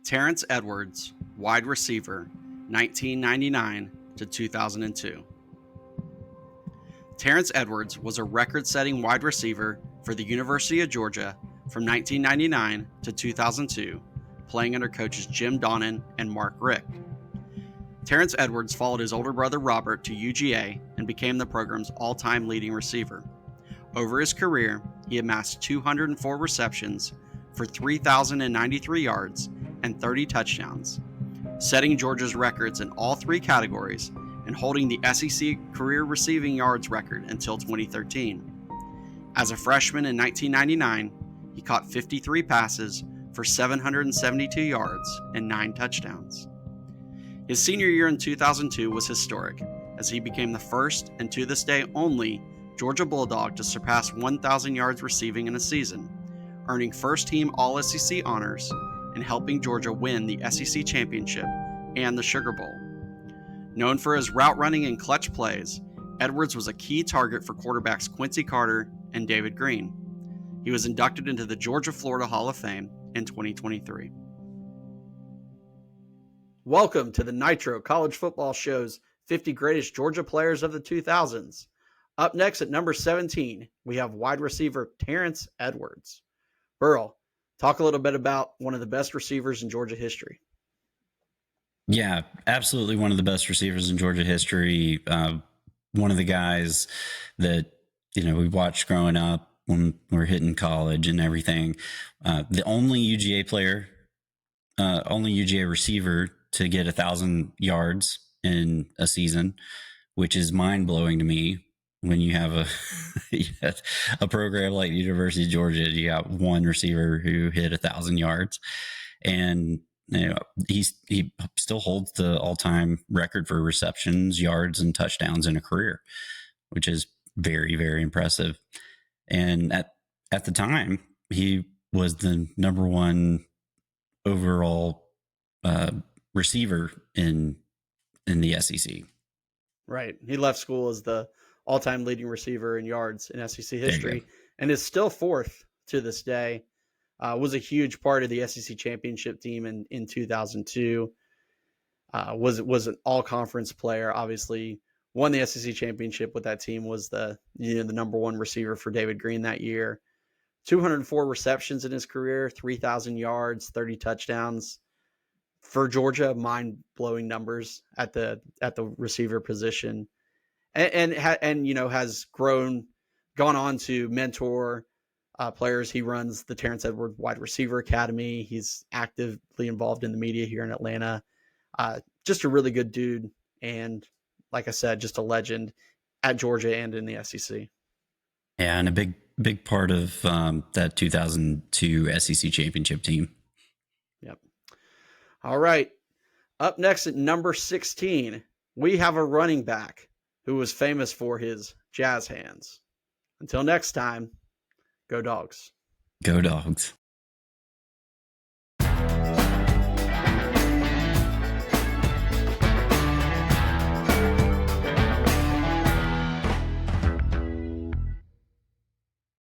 Terrence Edwards, wide receiver, 1999 to 2002. Terrence Edwards was a record-setting wide receiver for the University of Georgia from 1999 to 2002, playing under coaches Jim Donnan and Mark Richt. Terrence Edwards followed his older brother Robert to UGA and became the program's all-time leading receiver. Over his career, he amassed 204 receptions for 3,093 yards and 30 touchdowns, setting Georgia's records in all three categories and holding the SEC career receiving yards record until 2013. As a freshman in 1999, he caught 53 passes for 772 yards and 9 touchdowns. His senior year in 2002 was historic, as he became the first and to this day only Georgia Bulldog to surpass 1,000 yards receiving in a season, earning first-team All-SEC honors and helping Georgia win the SEC championship and the Sugar Bowl. Known for his route running and clutch plays, Edwards was a key target for quarterbacks Quincy Carter and David Green. He was inducted into the Georgia-Florida Hall of Fame in 2023. Welcome to the Nitro College Football Show's 50 Greatest Georgia Players of the 2000s. Up next at number 17, we have wide receiver Terrence Edwards. Burl, talk a little bit about one of the best receivers in Georgia history. Yeah, absolutely one of the best receivers in Georgia history. One of the guys that, we watched growing up when we were hitting college and everything. The only UGA player, only UGA receiver to get 1,000 yards in a season, which is mind-blowing to me. When you have a program like the University of Georgia, you got one receiver who hit 1,000 yards, and he still holds the all-time record for receptions, yards, and touchdowns in a career, which is very, very impressive. And at the time, he was the number one overall receiver in the SEC. Right. He left school as the all-time leading receiver in yards in SEC history and is still fourth to this day. Was a huge part of the SEC championship team in 2002. Was an all-conference player. Obviously, won the SEC championship with that team. Was the number one receiver for David Green that year. 204 receptions in his career, 3,000 yards, 30 touchdowns. For Georgia, mind-blowing numbers at the receiver position. And has gone on to mentor players. He runs the Terrence Edwards Wide Receiver Academy. He's actively involved in the media here in Atlanta. Just a really good dude. And like I said, just a legend at Georgia and in the SEC. Yeah, and a big part of that 2002 SEC championship team. Yep. All right. Up next at number 16, we have a running back who was famous for his jazz hands. Until next time, go Dogs. Go Dogs.